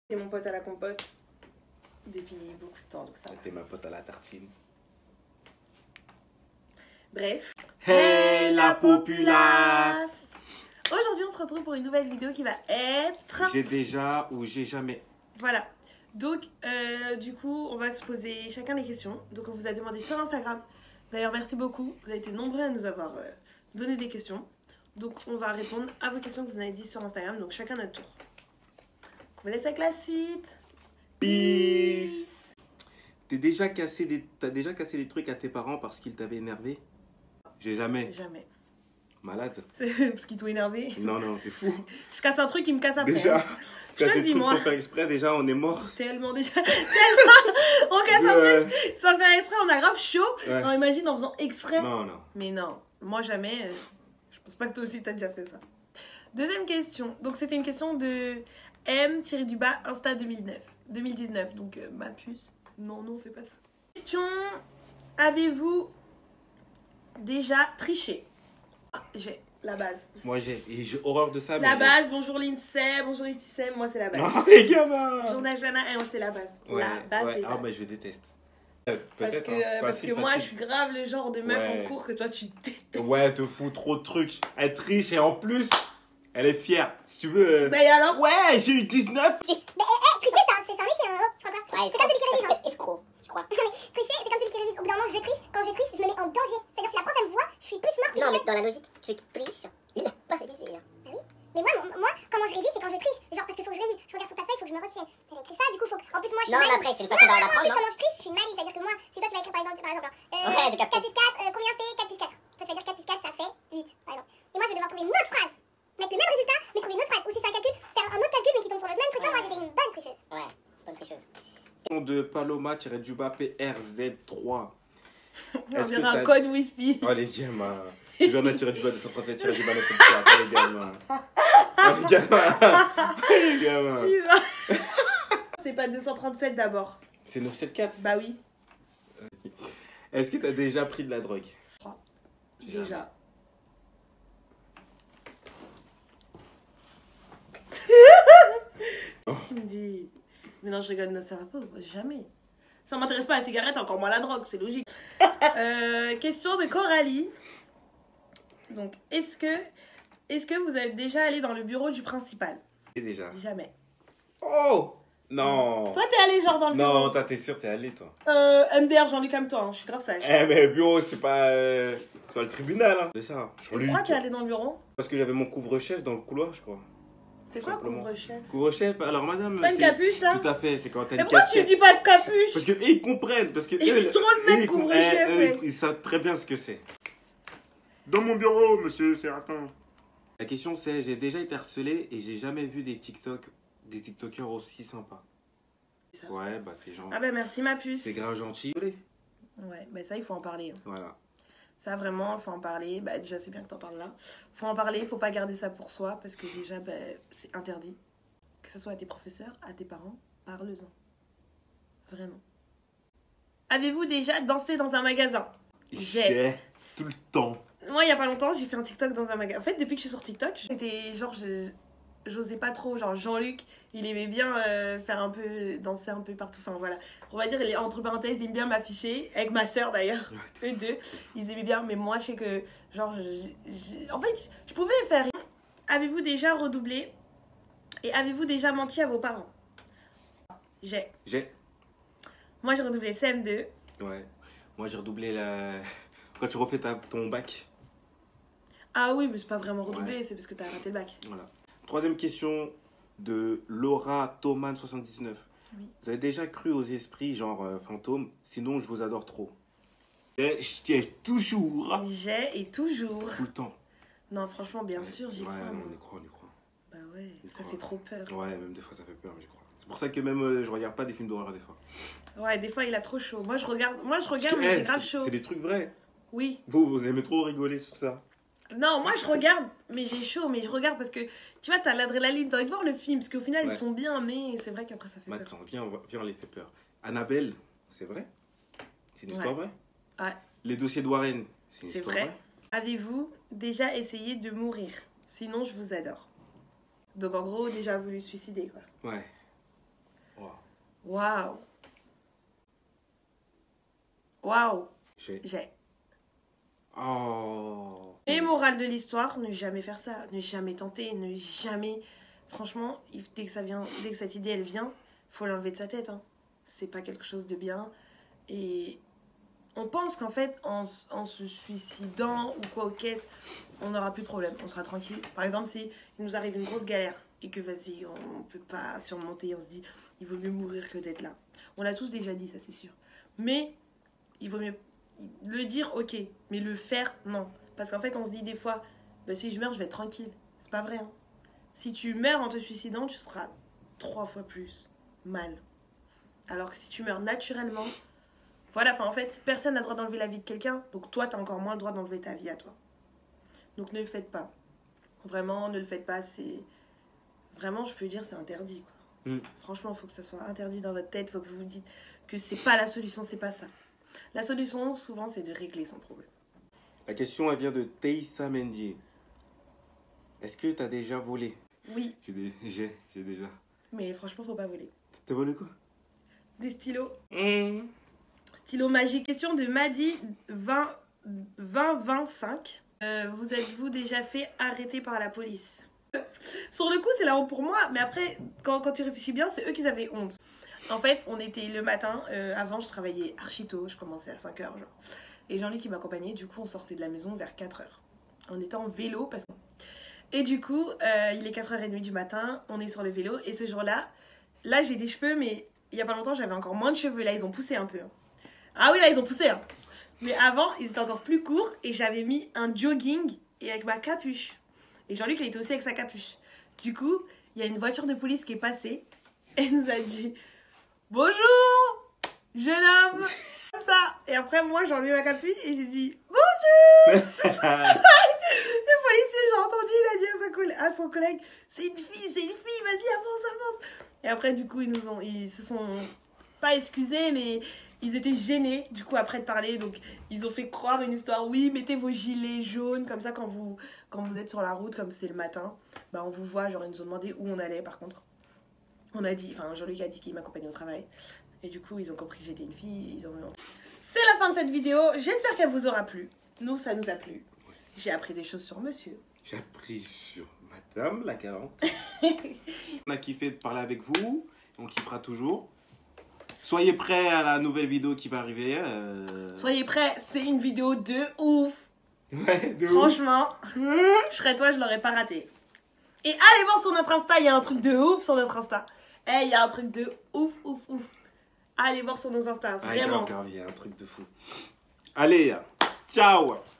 C'est mon pote à la compote depuis beaucoup de temps, donc ça va. T'es ma pote à la tartine. Bref. Hey la populace! Aujourd'hui, on se retrouve pour une nouvelle vidéo qui va être... J'ai déjà ou j'ai jamais. Voilà. Donc, du coup, on va se poser chacun les questions. Donc, on vous a demandé sur Instagram. D'ailleurs, merci beaucoup. Vous avez été nombreux à nous avoir donné des questions. Donc, on va répondre à vos questions que vous avez dit sur Instagram. Donc, chacun notre tour. Donc, on vous laisse avec la suite. Peace! T'as déjà cassé des trucs à tes parents parce qu'ils t'avaient énervé? J'ai jamais. Jamais. Malade? Parce qu'ils t'ont énervé. Non, non, t'es fou. Je casse un truc, il me casse après. Déjà, Je quand te t'es dis, trucs moi. sans faire exprès, déjà on est mort. Tellement déjà. Tellement. On casse un truc sans faire exprès, on a grave chaud. Ouais. Alors imagine en faisant exprès. Non, non. Mais non, moi jamais. Je pense pas que toi aussi t'as déjà fait ça. Deuxième question. Donc c'était une question de M-Insta 2019. Donc ma puce. Non, non, on fait pas ça. Question. Avez-vous déjà triché? J'ai la base. Moi j'ai horreur de ça. La mais base, bonjour l'INSEE, bonjour les petits Sem, moi c'est la base. Non, les gamins! Bonjour Najana, moi c'est la base. Ouais, La base ouais. des Ah, bases. bah je déteste. Parce que, hein. parce que Facile, moi je facile. suis grave le genre de meuf Ouais. en cours que toi tu détestes. Ouais, te fous trop de trucs. Elle triche et en plus, elle est fière. Si tu veux. Mais alors? Ouais, j'ai eu 19. Mais tricher, c'est un métier, hein, je crois pas. Ouais, C'est comme celui qui révise. Hein. Escroc, je crois. Non, mais tricher, c'est comme celui qui révise. Au bout d'un moment, je triche. Quand je triche, je me mets en danger. C'est-à-dire, si la prof elle me voit, je suis plus morte que Non, mais quelqu'un. dans la logique, celui qui triche, il n'a pas révisé. Hein. Ah oui. Mais moi, comment je révise, c'est quand je triche. Genre, parce qu'il faut que je révise. Je regarde sur ta feuille, il faut que je me retienne. Elle a écrit ça, du coup, faut. En plus, moi, je suis Non, mais maligne. après, c'est une façon Non, d'apprendre, mais non? comment je triche, je suis maligne. C'est-à-dire que moi, si toi tu vas écrire par exemple, Ouais, j'ai 4 capté. plus 4, combien fait 4 plus 4? Toi tu vas dire 4 plus 4, ça fait 8, par exemple. Et moi, je vais devoir trouver une autre phrase. Mettre le même résultat, mais trouver une autre phrase. Ou si c'est un calcul, faire un autre calcul, mais qui tombe sur le même truc. Ouais. Moi, j'étais une bonne tricheuse. Ouais, bonne tricheuse. De Paloma-du-bas PRZ3. On dirait un code wifi. Oh les gamins. Je viens de tirer du bas 237-974. Oh les gamins. Oh les gamins. Oh les gamins. Tu vas. C'est pas 237 d'abord. C'est 974. Bah oui, Est-ce que t'as déjà pris de la drogue? déjà. Qu'est-ce qu'il me dit? Mais non, je rigole, non, ça va pas, jamais. Ça m'intéresse pas la cigarette, encore moins la drogue, c'est logique. Question de Coralie. Donc, est-ce que vous avez déjà allé dans le bureau du principal? Et déjà. Jamais. Oh non. Toi, t'es allé genre dans le bureau? Non, toi t'es sûr, t'es allé toi. MDR, Jean-Luc, comme toi, hein, je suis grave sage. Eh mais bureau c'est pas le tribunal hein. C'est ça. Pourquoi t'es allé dans le bureau? Parce que j'avais mon couvre-chef dans le couloir je crois. C'est quoi Simplement. couvre-chef? Couvre-chef, alors madame. Pas une c'est- capuche là? Tout à fait, c'est quand t'as Mais une pourquoi tu me casquette. dis pas de capuche? Parce que eux, ils comprennent, parce que Il est trop le mec eux, ils comprennent, couvre-chef, eux, mec. ils savent très bien ce que c'est. Dans mon bureau, monsieur Sérapin. La question c'est, j'ai déjà été harcelé et j'ai jamais vu des TikTokers aussi sympas. Ça. Ouais, bah c'est genre, Ah ben merci ma puce. c'est grave gentil. Ouais, bah ça il faut en parler. Hein. Voilà. Ça vraiment, il faut en parler. Bah déjà c'est bien que t'en parles là. Faut en parler, faut pas garder ça pour soi parce que déjà bah, c'est interdit. Que ce soit à tes professeurs, à tes parents, parle-en. Vraiment. Avez-vous déjà dansé dans un magasin? J'ai tout le temps. Moi, il y a pas longtemps, j'ai fait un TikTok dans un magasin. En fait, depuis que je suis sur TikTok, j'étais genre, j'osais pas trop. Genre, Jean-Luc, il aimait bien faire un peu, danser un peu partout. Enfin, voilà. On va dire, entre parenthèses, il aime bien m'afficher. Avec ma soeur d'ailleurs. Eux deux, ils aimaient bien. Mais moi, je sais que, genre, en fait, je pouvais faire. Avez-vous déjà redoublé? Et avez-vous déjà menti à vos parents? J'ai. Moi, j'ai redoublé CM2. Ouais. Moi j'ai redoublé la. Quand tu refais ton bac. Ah oui, mais c'est pas vraiment redoublé, Ouais. c'est parce que t'as raté le bac. Voilà. Troisième question de Laura Thoman 79. Oui. Vous avez déjà cru aux esprits genre fantômes? Sinon je vous adore trop. Et je tiens toujours. J'ai et toujours. Tout le temps. Non, franchement, bien sûr, j'y Ouais, crois. moi. on y croit, on y croit. Bah ouais, J'y ça crois. fait trop peur. Ouais, même des fois ça fait peur, mais j'y crois. C'est pour ça que même je regarde pas des films d'horreur des fois. Ouais, des fois il a trop chaud. Moi je regarde, Parce que, mais j'ai eh, grave c'est- chaud. C'est des trucs vrais. Oui. Vous aimez trop rigoler sur ça. Non, moi je regarde, mais j'ai chaud, mais je regarde parce que tu vois, t'as l'adrénaline, t'as envie de voir le film, parce qu'au final Ouais. ils sont bien, mais c'est vrai qu'après ça fait peur. Attends, viens, on les fait peur. Annabelle, c'est vrai? C'est une histoire vraie? Ouais. Les dossiers de Warren, c'est une C'est histoire vrai. vraie? Avez-vous déjà essayé de mourir? Sinon je vous adore. Donc en gros, déjà voulu se suicider quoi. Ouais. Waouh. Waouh. J'ai. J'ai. Oh. Et morale de l'histoire, ne jamais faire ça. Ne jamais tenter. Ne jamais... Franchement, dès que cette idée, elle vient, faut l'enlever de sa tête. Hein. C'est pas quelque chose de bien. Et on pense qu'en fait, en se suicidant ou quoi aux caisses, on n'aura plus de problème. On sera tranquille. Par exemple, si il nous arrive une grosse galère et que vas-y, on peut pas surmonter, on se dit, il vaut mieux mourir que d'être là. On l'a tous déjà dit, ça c'est sûr. Mais il vaut mieux le dire, ok, mais le faire, non. Parce qu'en fait, on se dit des fois, bah, si je meurs, je vais être tranquille. C'est pas vrai. Hein. Si tu meurs en te suicidant, tu seras 3 fois plus mal. Alors que si tu meurs naturellement, voilà, enfin en fait, personne n'a le droit d'enlever la vie de quelqu'un, donc toi, t'as encore moins le droit d'enlever ta vie à toi. Donc ne le faites pas. Vraiment, ne le faites pas, c'est... Vraiment, je peux dire, c'est interdit, quoi. Franchement, il faut que ça soit interdit dans votre tête, il faut que vous vous dites que c'est pas la solution, c'est pas ça. La solution, souvent, c'est de régler son problème. La question, elle vient de Teissa Mendy. Est-ce que t'as déjà volé? Oui, J'ai déjà. mais franchement, faut pas voler. T'as volé quoi? Des stylos. Stylo magique. Question de Madi 2025. Vous êtes-vous déjà fait arrêter par la police? Sur le coup, c'est la honte pour moi, mais après, quand tu réfléchis bien, c'est eux qui avaient honte. En fait, on était le matin, avant je travaillais archi tôt, je commençais à 5h genre. Et Jean-Luc qui m'accompagnait, du coup on sortait de la maison vers 4h. On était en vélo parce que... Et du coup, il est 4h30 du matin, on est sur le vélo, et ce jour-là, là j'ai des cheveux, mais il y a pas longtemps j'avais encore moins de cheveux, là ils ont poussé un peu. Hein. Ah oui, là ils ont poussé, hein. Mais avant, ils étaient encore plus courts, et j'avais mis un jogging et avec ma capuche. Et Jean-Luc, il était aussi avec sa capuche. Du coup, il y a une voiture de police qui est passée et nous a dit « Bonjour, jeune homme !» Ça. Et après, moi, j'ai enlevé ma capuche et j'ai dit « Bonjour !» Le policier, j'ai entendu, il a dit à son collègue « C'est une fille, vas-y, avance !» Et après, du coup, ils se sont pas excusés, mais... Ils étaient gênés, du coup, après de parler. Donc, ils ont fait croire une histoire. Oui, mettez vos gilets jaunes. Comme ça, quand vous êtes sur la route, comme c'est le matin, bah, on vous voit. Genre, ils nous ont demandé où on allait, par contre. On a dit, enfin, Jean-Luc a dit qu'il m'accompagnait au travail. Et du coup, ils ont compris que j'étais une fille. Ils ont... C'est la fin de cette vidéo. J'espère qu'elle vous aura plu. Nous, ça nous a plu. J'ai appris des choses sur monsieur. J'ai appris sur madame la 40. On a kiffé de parler avec vous. On kiffera toujours. Soyez prêts à la nouvelle vidéo qui va arriver. Soyez prêts, c'est une vidéo de ouf. Ouais, de ouf. Franchement, je serais toi, je l'aurais pas raté. Et allez voir sur notre Insta, il y a un truc de ouf sur notre Insta. Il y a un truc de ouf. Allez voir sur nos Insta, vraiment. Ah, grave, il y a un truc de fou. Allez, ciao.